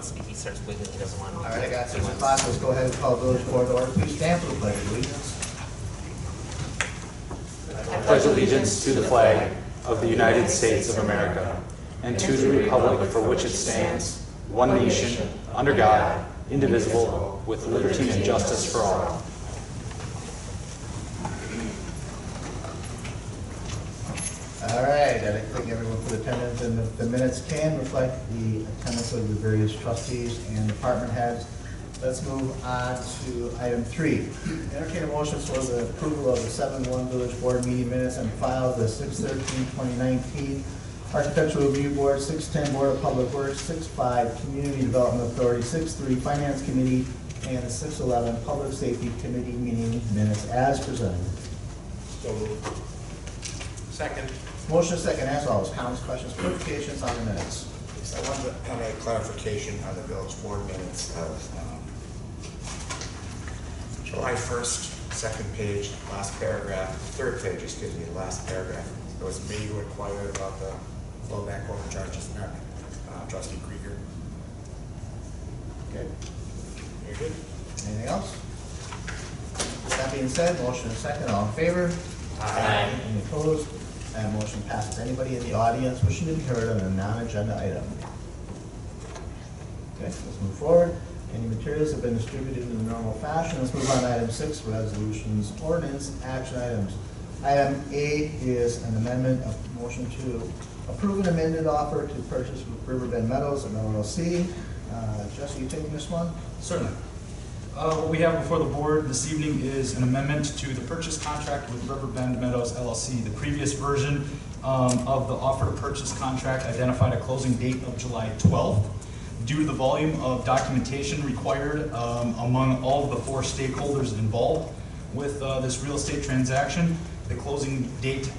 wants, he starts wiggling, he doesn't want. All right, I got 6 o'clock. Let's go ahead and call village board to order. Please stand for the pledge of allegiance. I pledge allegiance to the flag of the United States of America and to the republic for which it stands, one nation, under God, indivisible, with liberty and justice for all. All right, I'd like to thank everyone for the attendance, and the minutes can reflect the attendance of the various trustees and department heads. Let's move on to item 3. Entertain a motion for the approval of the 7-1 village board meeting minutes and file the 6/13/2019 Architectural Review Board, 6/10 Board of Public Works, 6/5 Community Development Authority, 6/3 Finance Committee, and the 6/11 Public Safety Committee meeting minutes as presented. So moved. Second. Motion second, as always. Comments, questions, clarifications on the minutes? Yes, I wanted to have a clarification on the village board minutes of July 1st, second page, last paragraph, third page, excuse me, last paragraph. It was me who inquired about the flowback overcharges, not trustee Krieger. Okay. You're good. Anything else? With that being said, motion and second, all in favor? Aye. Any opposed? That motion passes. Anybody in the audience wishing to be heard on a non-agenda item? Okay, let's move forward. Any materials have been distributed in the normal fashion. Let's move on to item 6, resolutions, ordinance, action items. Item A is an amendment of motion to approve an amended offer to purchase Riverbend Meadows and LLC. Jesse, you taking this one? Certainly. What we have before the board this evening is an amendment to the purchase contract with Riverbend Meadows LLC. The previous version of the offer to purchase contract identified a closing date of July 12th. Due to the volume of documentation required among all of the 4 stakeholders involved with this real estate transaction, the closing date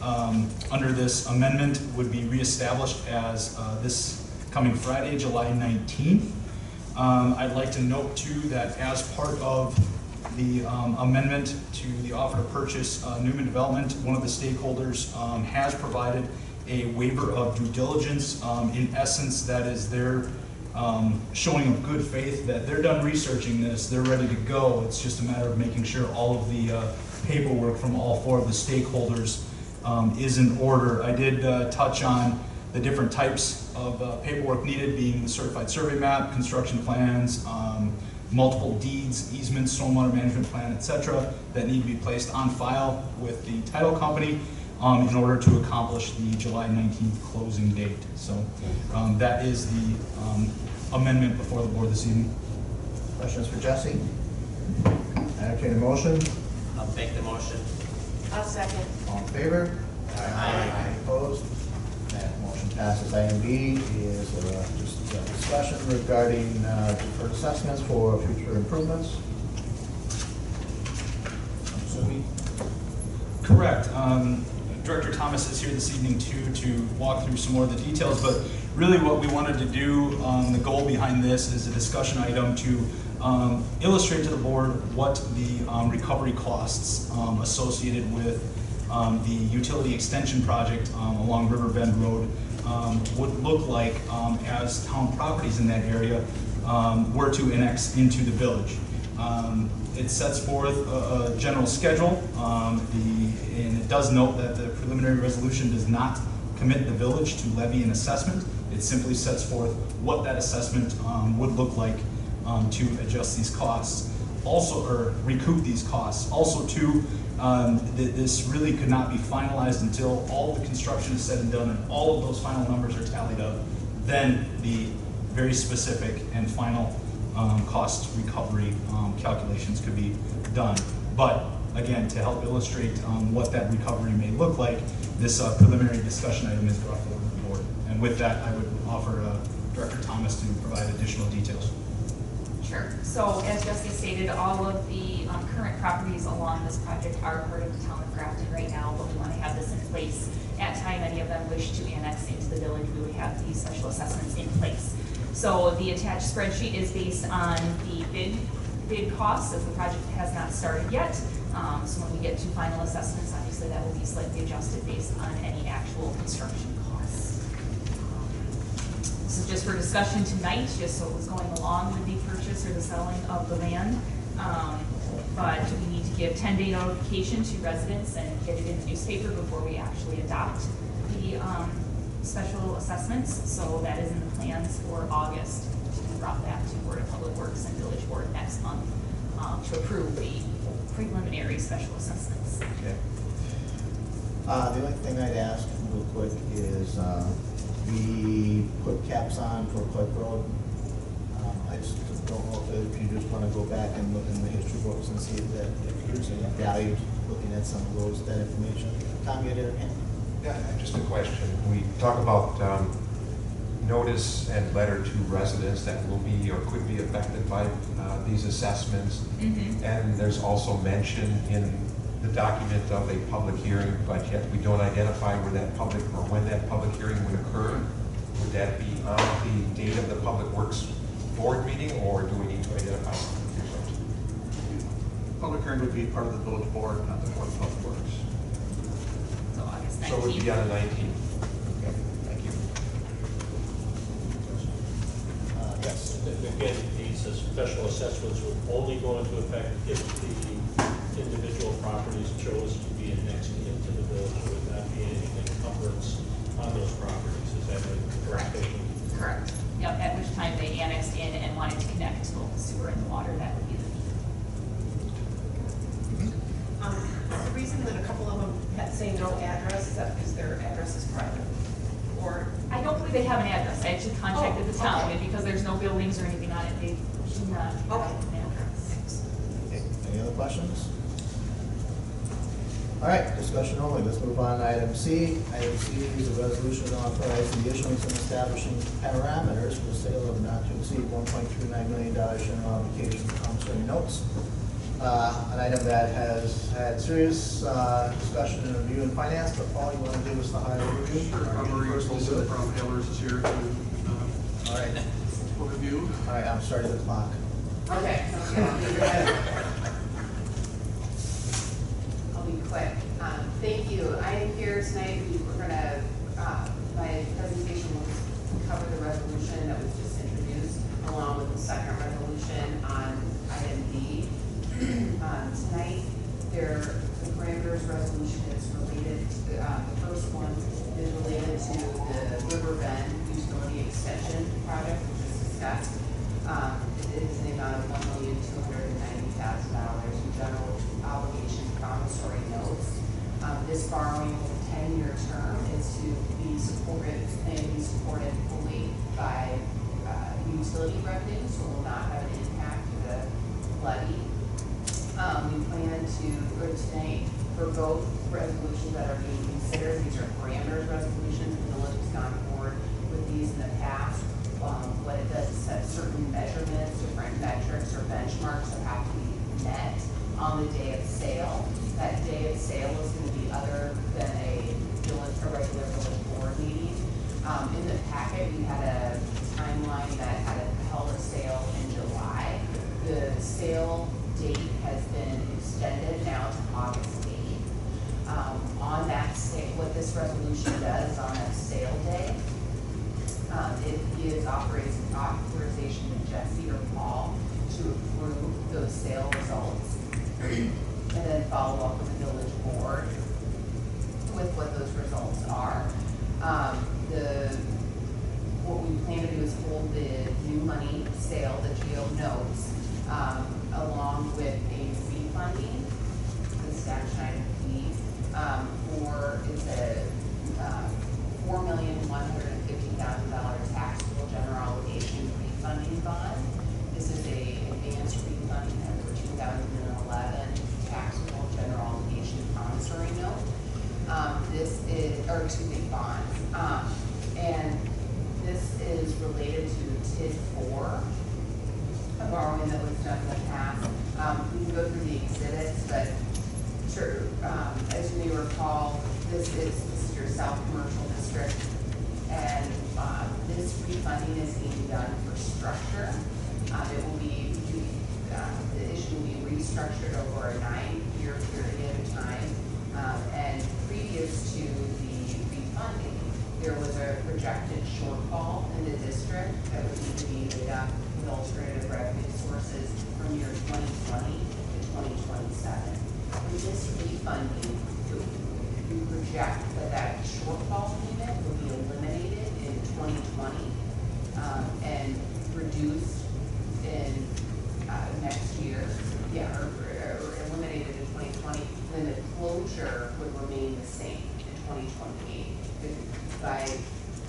under this amendment would be reestablished as this coming Friday, July 19th. I'd like to note too that as part of the amendment to the offer to purchase Newman Development, one of the stakeholders has provided a waiver of due diligence. In essence, that is their showing of good faith that they're done researching this, they're ready to go. It's just a matter of making sure all of the paperwork from all 4 of the stakeholders is in order. I did touch on the different types of paperwork needed, being the certified survey map, construction plans, multiple deeds, easements, stormwater management plan, etc., that need to be placed on file with the title company in order to accomplish the July 19th closing date. So that is the amendment before the board this evening. Questions for Jesse? Entertain a motion. I'll make the motion. I'll second. All in favor? Aye. Opposed? That motion passes. Item B is just a discussion regarding deferred assessments for future improvements. I'm assuming. Correct. Director Thomas is here this evening too to walk through some more of the details, but really what we wanted to do, the goal behind this is a discussion item to illustrate to the board what the recovery costs associated with the utility extension project along Riverbend Road would look like as town properties in that area were to annex into the village. It sets forth a general schedule, and it does note that the preliminary resolution does not commit the village to levy an assessment. It simply sets forth what that assessment would look like to adjust these costs, also, or recoup these costs. Also, too, this really could not be finalized until all the construction is said and done and all of those final numbers are tallied up. Then the very specific and final cost recovery calculations could be done. But again, to help illustrate what that recovery may look like, this preliminary discussion item is brought forward to the board. And with that, I would offer Director Thomas to provide additional details. Sure. So as Jesse stated, all of the current properties along this project are part of the town of Grafton right now, but we want to have this in place. At time any of them wish to annex into the village, we would have these special assessments in place. So the attached spreadsheet is based on the bid costs, as the project has not started yet. So when we get to final assessments, obviously that will be slightly adjusted based on any actual construction costs. This is just for discussion tonight, just so it was going along with the purchase or the selling of the land. But we need to give 10-day notification to residents and get it in the newspaper before we actually adopt the special assessments. So that is in the plans for August to be brought back to Board of Public Works and Village Board next month to approve the preliminary special assessments. Okay. The only thing I'd ask real quick is, we put caps on for Clark Road. I just don't know if you just want to go back and look in the history books and see if there's any value to looking at some of that information. Tom, you had your hand? Yeah, just a question. We talk about notice and letter to residents that will be or could be affected by these assessments. And there's also mention in the document of a public hearing, but yet we don't identify where that public or when that public hearing would occur. Would that be on the date of the Public Works Board meeting, or do we need to identify something different? Public hearing would be part of the village board, not the Board of Public Works. So August 19th. So it would be on the 19th. Okay, thank you. Yes. Again, these special assessments will only go into effect if the individual properties chose to be annexed into the village. There would not be any encumbrance on those properties. Is that correct? Correct. Yep, at which time they annexed in and wanted to connect to the sewer and the water, that would be the The reason that a couple of them had say no address, is that because their address is private? Or, I don't believe they have an address. I actually contacted the town, okay. and because there's no buildings or anything on it, they do not have Okay. an address. Okay. Any other questions? All right, discussion only. Let's move on to item C. Item C is a resolution authorizing the issuance and establishing parameters for the sale of not to exceed $1.29 million general obligation promissory notes. An item that has had serious discussion and review in finance, but Paul, you want to give us the high overview? Sure, Marie Wilson from Ehlers is here to All right. overview. All right, I'm starting the clock. okay, I'll be quick. Thank you. I am here tonight. We're gonna, my presentation will cover the resolution that was just introduced, along with the second resolution on item D. Tonight, the parameters resolution is related to, the first one is related to the River Bend utility extension project, which is discussed. It is in the amount of $1,290,000 in general obligation promissory notes. This borrowing with a 10-year term is to be supported, and be supported fully by utility revenue, so will not have an impact to the levy. We plan to, or tonight, for both resolutions that are being considered, these are parameters resolutions, the village has gone forward with these in the past. What it does is set certain measurements, different metrics or benchmarks that have to be met on the day of sale. That day of sale is going to be other than a regular village board meeting. In the packet, we had a timeline that had held a sale in July. The sale date has been extended now to August 8th. On that sale, what this resolution does on that sale day, it gives authorization to Jesse or Paul to approve those sale results and then follow up with the village board with what those results are. What we plan to do is hold the new money sale, the GO notes, along with a refunding, the statute item fee, it's a $4,150,000 taxable general obligation refunding bond. This is a advanced refunding for 2011 taxable general obligation promissory note. Bond. And this is related to TID 4, a borrowing that was done in the past. We can go through the exhibits, but sure, as you may recall, this is your South Commercial District, and this refunding is being done for structure. It will be, the issue will be restructured over a 9-year period of time, and previous to the refunding, there was a projected shortfall in the district that would need to be made up with alternative revenue sources from year 2020 to 2027. With this refunding, we project that shortfall payment will be eliminated in 2020 and reduced in next year, or eliminated in 2020, then the closure would remain the same in 2028. By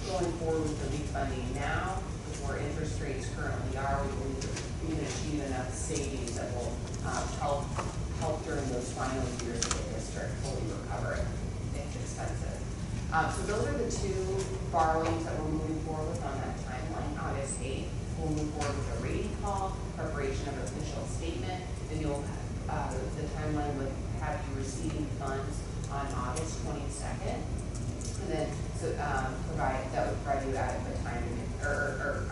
going forward with the refunding now, with where interest rates currently are, we believe that we can achieve enough savings that will help during those final years of the district fully recover it. It's expensive. So those are the two borrowings that we're moving forward with on that timeline. August 8th, we'll move forward with a rating call, preparation of official statement, and you'll the timeline would have you receiving funds on August 22nd. And then that would provide you adequate time or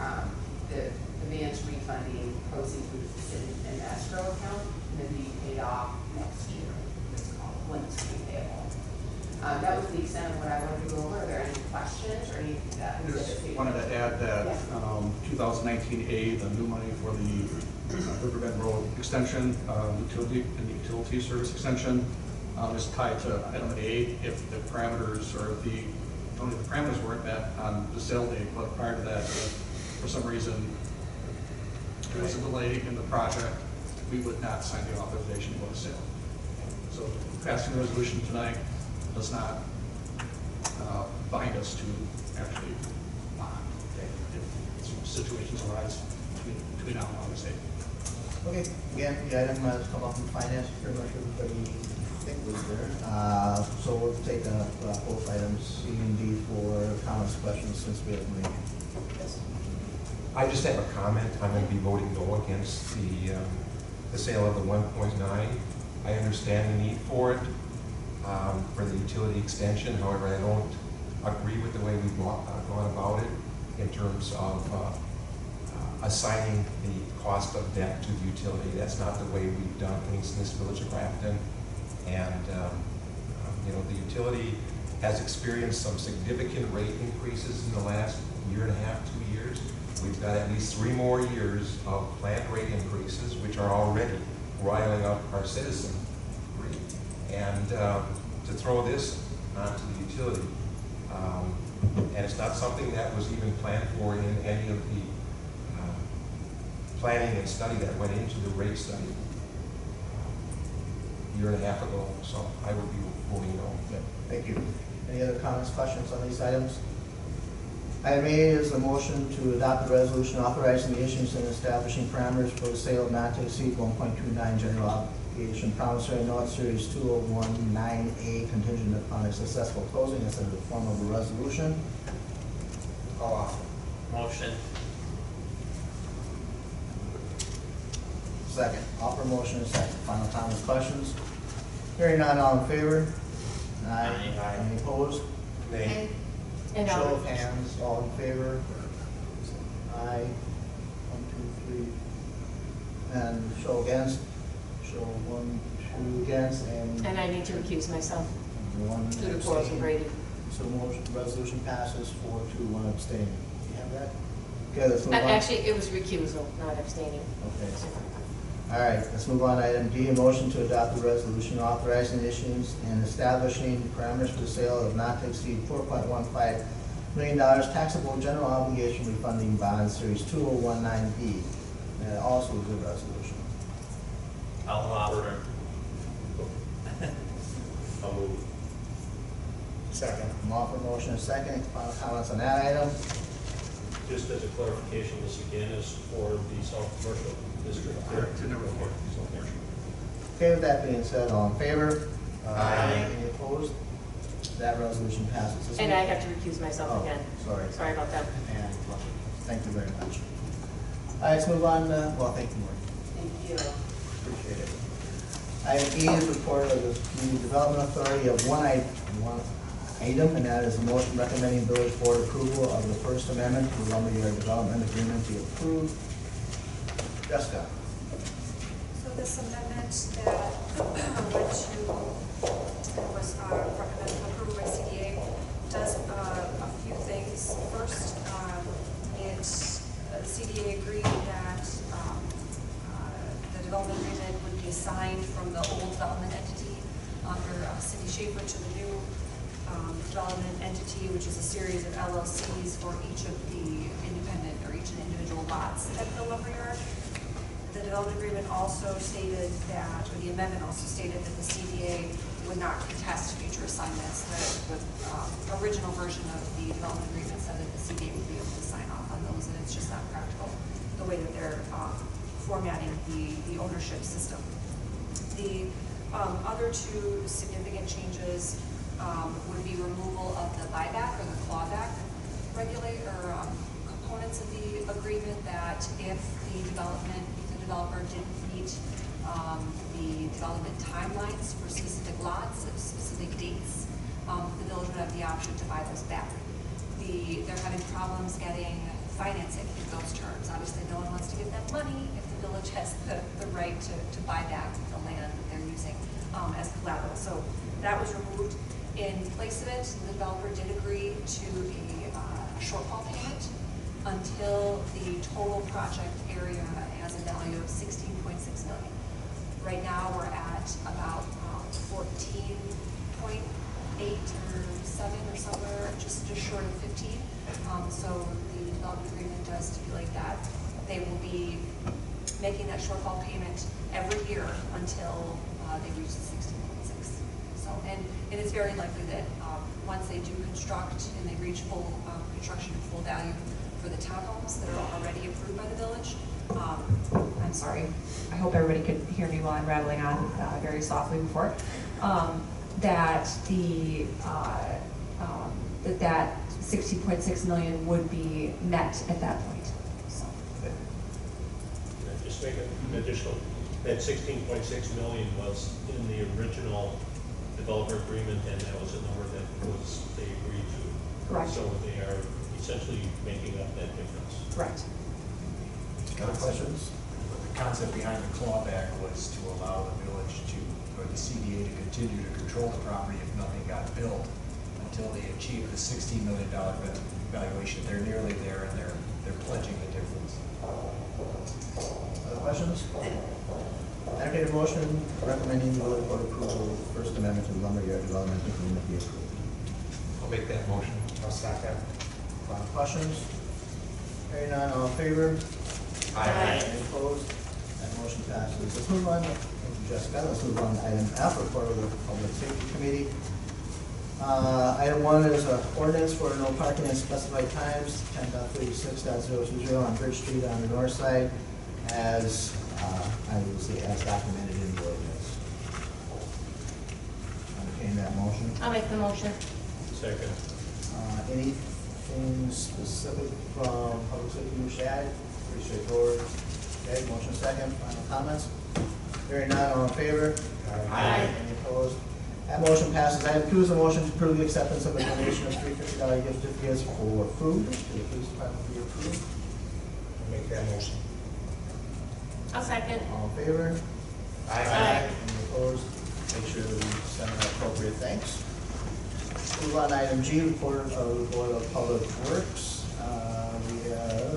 the advance refunding proceeds would sit in an escrow account and then be paid off next year. It's called when it's payable. That was the extent of what I wanted to go over. Are there any questions or any? I just wanted to add that 2019A, the new money for the Riverbend Road extension, utility service extension, is tied to item A if the parameters or if only the parameters weren't met on the sale date, but prior to that, if for some reason there was a delay in the project, we would not sign the authorization to go to sale. So passing the resolution tonight does not bind us to actually bond if situations arise between now and August 8th. Okay, again, the item has come up from finance, pretty much everybody I think was there. So we'll take both items, C and D, for comments, questions, since we have many. Yes. I just have a comment. I'm going to be voting no against the sale of the 1.9. I understand the need for it, for the utility extension. However, I don't agree with the way we've gone about it in terms of assigning the cost of debt to the utility. That's not the way we've done things in this village of Grafton. And the utility has experienced some significant rate increases in the last year and a half, 2 years. We've got at least 3 more years of planned rate increases, which are already riling up our citizenry. And to throw this onto the utility, and it's not something that was even planned for in any of the planning and study that went into the rate study a year and a half ago, so I would be voting no. Okay, thank you. Any other comments, questions on these items? Item A is a motion to adopt the resolution authorizing the issuance and establishing parameters for the sale of not to exceed 1.29 general obligation promissory note series 2019A contingent upon a successful closing. That's in the form of a resolution. Call off. Motion. Second. Offer motion and second. Final comments, questions? Hearing none, all in favor? Aye. Any opposed? Nay. And Show of hands, all in favor? Aye. 1, 2, 3. And show against? Show 1, 2 against, and And I need to recuse myself 1 due to quarrels with abstain. Brady. So motion, resolution passes 4-2, 1 abstaining. You have that? Okay, let's move on. Actually, it was recusal, not abstaining. Okay. All right, let's move on to item D, a motion to adopt the resolution authorizing issuance and establishing parameters for the sale of not to exceed $4.15 million taxable general obligation refunding bond series 2019B. And it also is a resolution. I'll offer. I'll move. Second. I'm offering motion and second. Final comments on that item? Just as a clarification, this again is for the South Commercial District. To number 4. Okay, with that being said, all in favor? Aye. Any opposed? That resolution passes. Let's And move- I have to recuse myself Oh, again. sorry. Sorry about that. And thank you very much. All right, let's move on. Well, thank you, Maureen. Thank you. Appreciate it. Item E is report of the Community Development Authority of one item, and that is a motion recommending village board approval of the First Amendment to the Lumberyard Development Agreement be approved. Jessica. So this amendment that went to, was recommended and approved by CDA does a few things. First, the CDA agreed that the development agreement would be assigned from the old development entity under Cindy Schaefer to the new development entity, which is a series of LLCs for each of the independent or each of the individual lots at the lumberyard. The development agreement also stated that, or the amendment also stated that the CDA would not contest future assignments. The original version of the development agreement said that the CDA would be able to sign off on those, and it's just not practical the way that they're formatting the ownership system. The other two significant changes would be removal of the buyback or the clawback components of the agreement, that if the developer didn't meet the development timelines for specific lots at specific dates, the village would have the option to buy those back. They're having problems getting financing in those terms. Obviously, no one wants to give them money if the village has the right to buy back the land that they're using as collateral. So that was removed. In place of it, the developer did agree to a shortfall payment until the total project area has a value of $16.6 million. Right now, we're at about 14.8 or 7 or somewhere just short of 15. So the development agreement does stipulate that they will be making that shortfall payment every year until they reach the 16.6. So, and it is very likely that once they do construct and they reach full construction and full value for the townhomes that are already approved by the village. I'm sorry, I hope everybody could hear me while I'm rattling on very softly before. That that 60.6 million would be met at that point. So. Can I just make an additional, that 16.6 million was in the original developer agreement, and that was a number that they agreed to. Correct. So they are essentially making up that difference. Correct. Other questions? The concept behind the clawback was to allow the village or the CDA to continue to control the property if nothing got built until they achieve the $16 million valuation. They're nearly there, and they're pledging the difference. Other questions? Entertained a motion recommending the village board approval of First Amendment to the lumberyard development agreement be approved. I'll make that motion. I'll stop that. Questions? Hearing none, all in favor? Aye. Any opposed? That motion passes. Let's move on. Thank you, Jessica. Let's move on to item F, report of the Public Safety Committee. Item 1 is an ordinance for no parking at specified times, 10.36.020 on Bridge Street on the north side, as I would say, as documented in the ordinance. Entertain that motion. I'll make the motion. Second. Anything specific from Public Safety you wish to add? Pretty straightforward. Okay, motion second. Final comments? Hearing none, all in favor? Aye. Any opposed? That motion passes. Item 2 is a motion to approve the acceptance of a donation of $350 gift certificates for food to the police department be approved. I'll make that motion. I'll second. All in favor? Aye. Any opposed? Make sure that we send our appropriate thanks. Move on to item G, report of the Board of Public Works. We have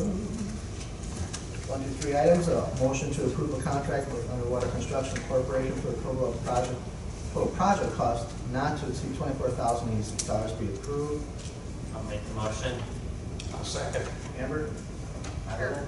1, 2, 3 items. A motion to approve a contract with Underwater Construction Corporation for the total project cost not to exceed $24,086 be approved. I'll make the motion. I'll second. Amber? Sure.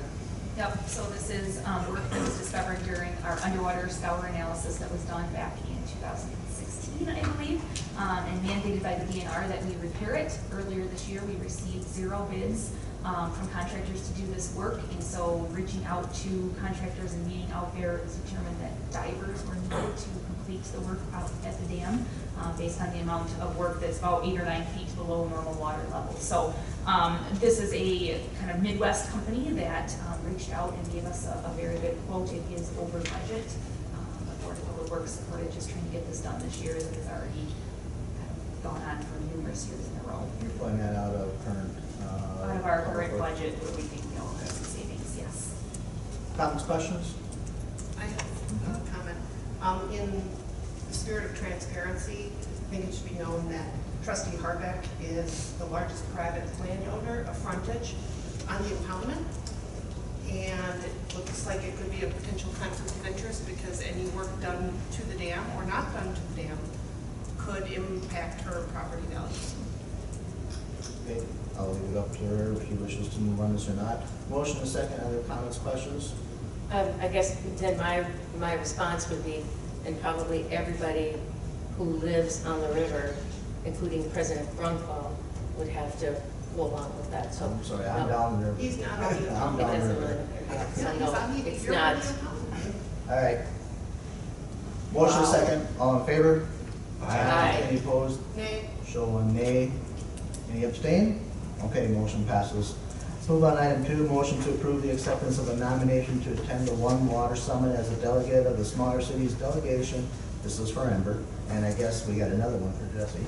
Yep, so this is work that was discovered during our underwater scour analysis that was done back in 2016, I believe, and mandated by the DNR that we repair it. Earlier this year, we received 0 bids from contractors to do this work, and so reaching out to contractors and meeting out there, it was determined that divers were needed to complete the work out at the dam based on the amount of work that's about 8 or 9 feet below normal water level. So this is a kind of Midwest company that reached out and gave us a very good quote. It is over budget. The Board of Public Works supported just trying to get this done this year. It has already kind of gone on for numerous years in a row. You're pulling that out of current... out of our current budget, where we think we'll have some savings, yes. Comments, questions? I have a comment. In the spirit of transparency, I think it should be known that Trustee Harbeck is the largest private landowner of frontage on the impoundment. And it looks like it could be a potential conflict of interest because any work done to the dam or not done to the dam could impact her property values. Okay, I'll leave it up to her if she wishes to move on this or not. Motion and second, other comments, questions? I guess then my response would be, and probably everybody who lives on the river, including President Brunfall, would have to go along with that, so. I'm sorry, I'm down there. He's not on the I'm It down doesn't there. really, yeah, so Yeah, he's no, on the, it's you're on not. the impoundment. All right. Motion and second, all in favor? Aye. Any opposed? Nay. Show one nay. Any abstain? Okay, motion passes. Let's move on item 2, motion to approve the acceptance of a nomination to attend the One Water Summit as a delegate of the Smaller Cities Delegation. This is for Ember, and I guess we got another one for Jesse.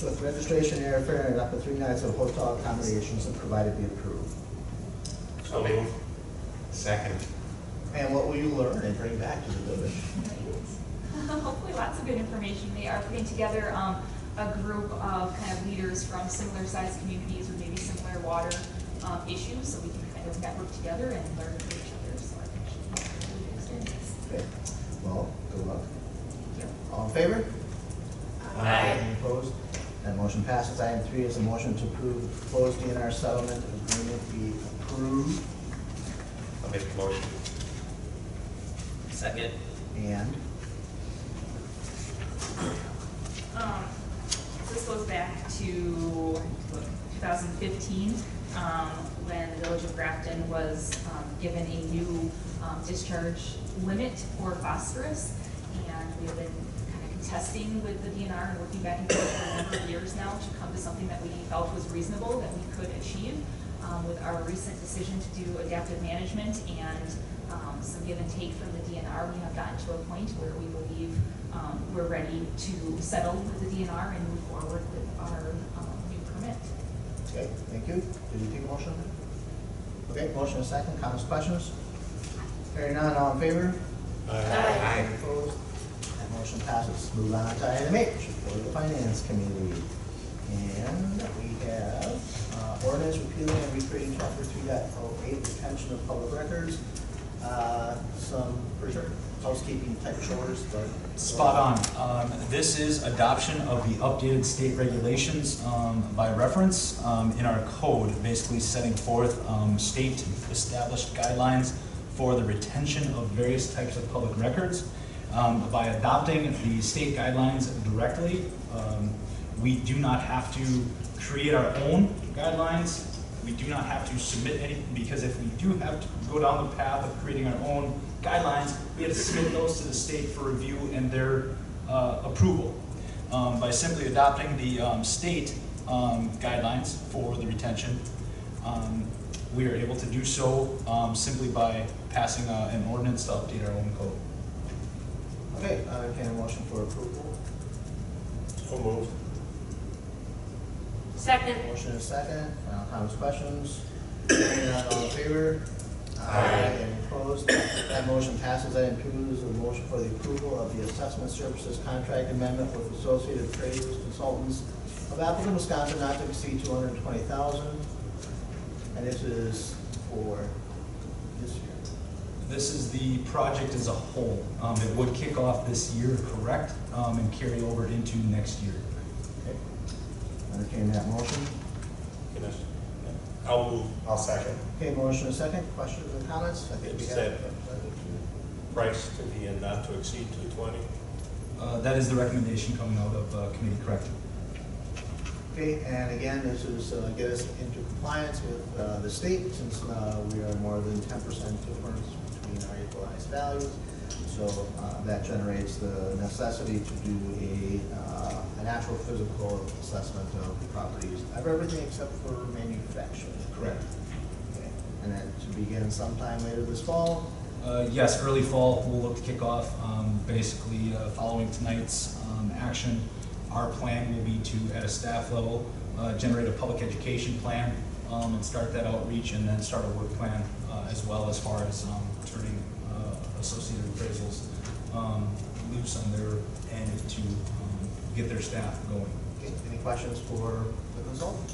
With registration, airfare, and up to 3 nights of hotel accommodations and provided be approved. So move. Second. And what will you learn and bring back to the village? Hopefully lots of good information. They are putting together a group of kind of leaders from similar sized communities with maybe similar water issues, so we can kind of network together and learn from each other. So I think it should be a really good experience. Okay, well, good luck. Thank you. All in favor? Aye. Any opposed? That motion passes. Item 3 is a motion to approve the proposed DNR settlement agreement be approved. I'll make the motion. Second. And This goes back to 2015, when the Village of Grafton was given a new discharge limit for phosphorus. And we have been kind of contesting with the DNR and working back and forth for a number of years now to come to something that we felt was reasonable, that we could achieve. With our recent decision to do adaptive management and some give and take from the DNR, we have gotten to a point where we believe we're ready to settle with the DNR and move forward with our new permit. okay, thank you. Did you take a motion? Okay, motion and second. Comments, questions? Hearing none, all in favor? Aye. Any opposed? That motion passes. Move on to item 8, which is for the Finance Committee. And we have ordinance repealing and recreating chapter 3.08, retention of public records. Some housekeeping type chores, but. Spot on. This is adoption of the updated state regulations by reference in our code, basically setting forth state established guidelines for the retention of various types of public records. By adopting the state guidelines directly, we do not have to create our own guidelines. We do not have to submit any, because if we do have to go down the path of creating our own guidelines, we have to submit those to the state for review and their approval. By simply adopting the state guidelines for the retention, we are able to do so simply by passing an ordinance to update our own code. Okay, I entertain a motion for approval. So moved. Second. Motion and second. Comments, questions? Hearing none, all in favor? Aye. Any opposed? That motion passes. Item 2 is a motion for the approval of the assessment services contract amendment with Associated Appraisals Consultants of Appleton, Wisconsin, not to exceed $220,000. And this is for this year. This is the project as a whole. It would kick off this year, correct, and carry over into next year. Okay. Entertain that motion. I'll move. I'll second. Okay, motion and second. Questions and comments? I think we It's have. Price to be not to exceed 220. That is the recommendation coming out of committee, correct? Okay, and again, this is get us into compliance with the state, since we are more than 10% difference between our equalized values. So that generates the necessity to do an actual physical assessment of properties of everything except for manufacturing. Correct. Okay, and then to begin sometime later this fall. Yes, early fall, we'll look to kick off. Basically, following tonight's action, our plan will be to, at a staff level, generate a public education plan and start that outreach, and then start a work plan as well, as far as turning Associated Appraisals loose on their end to get their staff going. Okay, Any questions for the consultant?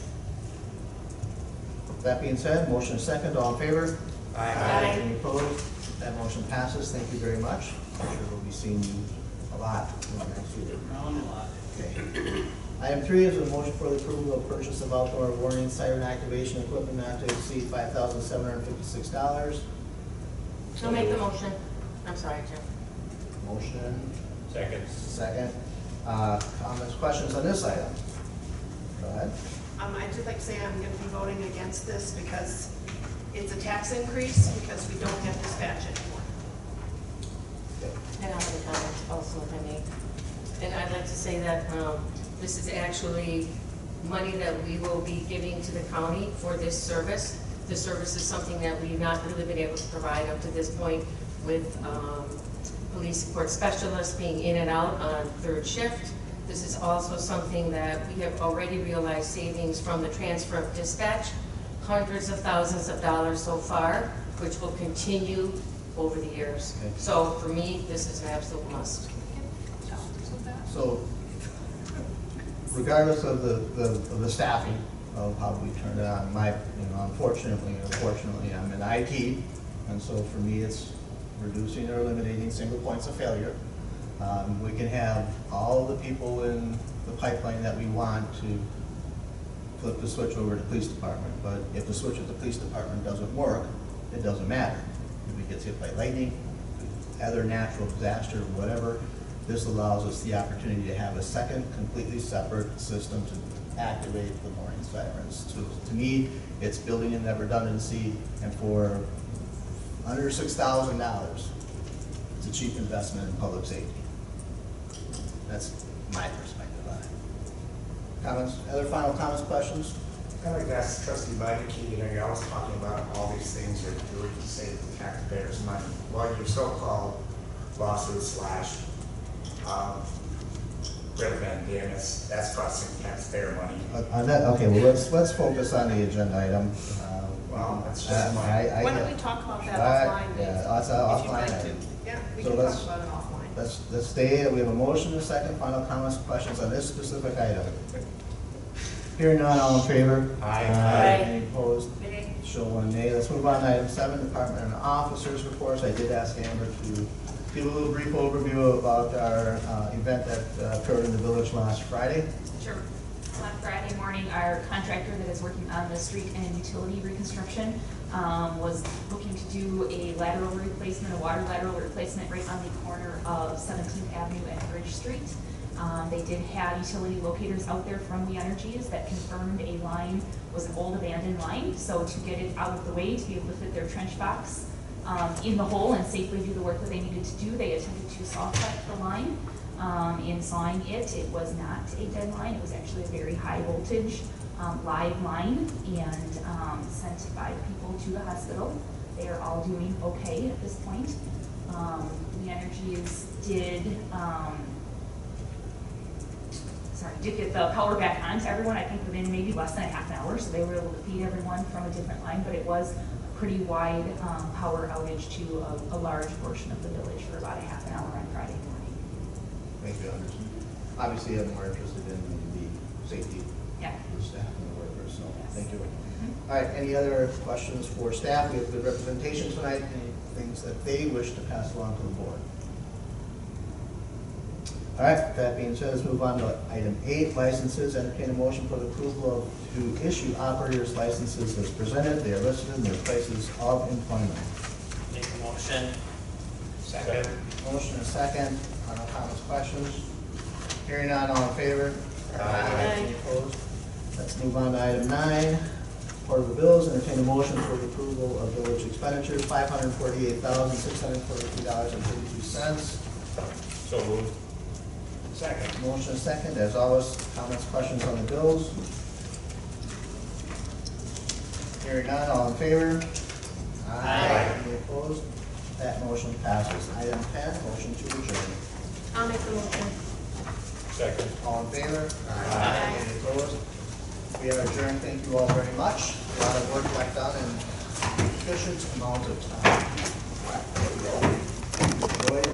That being said, motion is second, all in favor? Aye. Any opposed? That motion passes, thank you very much. I'm sure we'll be seeing you a lot in the next year. Okay. Item 3 is a motion for the approval of purchase of outdoor warning siren activation equipment not to exceed $5,756. I'll make the motion. I'm sorry, Jim. Motion, Second. second. Comments, questions on this item? Go ahead. I'd just like to say I'm going to be voting against this because it's a tax increase because we don't have dispatch anymore. And I'll have a comment also if I may. And I'd like to say that this is actually money that we will be giving to the county for this service. This service is something that we've not really been able to provide up to this point with police support specialists being in and out on third shift. This is also something that we have already realized savings from the transfer of dispatch, hundreds of thousands of dollars so far, which will continue over the years. Okay. So for me, this is an absolute must. So regardless of the staffing of how we turn it on, unfortunately, I'm in IT, and so for me, it's reducing or eliminating single points of failure. We can have all the people in the pipeline that we want to flip the switch over to the police department, but if the switch at the police department doesn't work, it doesn't matter. If it gets hit by lightning, other natural disaster, whatever, this allows us the opportunity to have a second completely separate system to activate the warning sirens. To me, it's building in that redundancy, and for under $6,000, it's a cheap investment in public safety. That's my perspective on it. Comments, other final comments, questions? I'd like to ask Trustee Beinecke, you're always talking about all these things you're doing to save the taxpayers' money. Well, your so-called lawsuits / writ of mandamus, that's costing taxpayer money. On that, okay, well, let's focus on the agenda item. Well, that's just my. Why don't we talk about that offline, Dave? Yeah, that's an If you'd offline like to. item. Yeah, we So can let's- talk about it offline. Let's stay, we have a motion, a second, final comments, questions on this specific item. Hearing none, all in favor? Aye. Any opposed? Show one nay. Let's move on to item 7, Department and Officers Reports. I did ask Amber to give a little brief overview about our event that occurred in the village last Friday. Sure. On Friday morning, our contractor that is working on the street and utility reconstruction was looking to do a lateral replacement, a water lateral replacement right on the corner of 17th Avenue and Bridge Street. They did have utility locators out there from the Energies that confirmed a line was an old abandoned line. So to get it out of the way, to be able to fit their trench box in the hole and safely do the work that they needed to do, they attempted to saw cut the line. In sawing it, it was not a dead line. It was actually a very high voltage live line, and sent 5 people to the hospital. They are all doing okay at this point. The Energies did get the power back on to everyone, I think within maybe less than a half an hour, so they were able to feed everyone from a different line, but it was a pretty wide power outage to a large portion of the village for about a half an hour on Friday morning. Thank you, Anderson. Obviously, I'm more interested in the safety of the staff and the workers, so thank you. All right, any other questions for staff? We have good representation tonight. Any things that they wish to pass along to the board? All right, that being said, let's move on to item 8, licenses. Entertain a motion for the approval to issue operators licenses as presented. They are listed in their places of employment. Make a motion. Second. Motion and second. Final comments, questions? Hearing none, all in favor? Any opposed? Let's move on to item 9, part of the bills. Entertain a motion for the approval of village expenditures, $548,642.32. So moved. Second. Motion and second. As always, comments, questions on the bills? Hearing none, all in favor? Aye. Any opposed? That motion passes. Item 10, motion to adjourn. I'll make the motion. Second. All in favor? Aye. Any opposed? We are adjourned. Thank you all very much. A lot of work got done in efficient amount of time. Enjoy.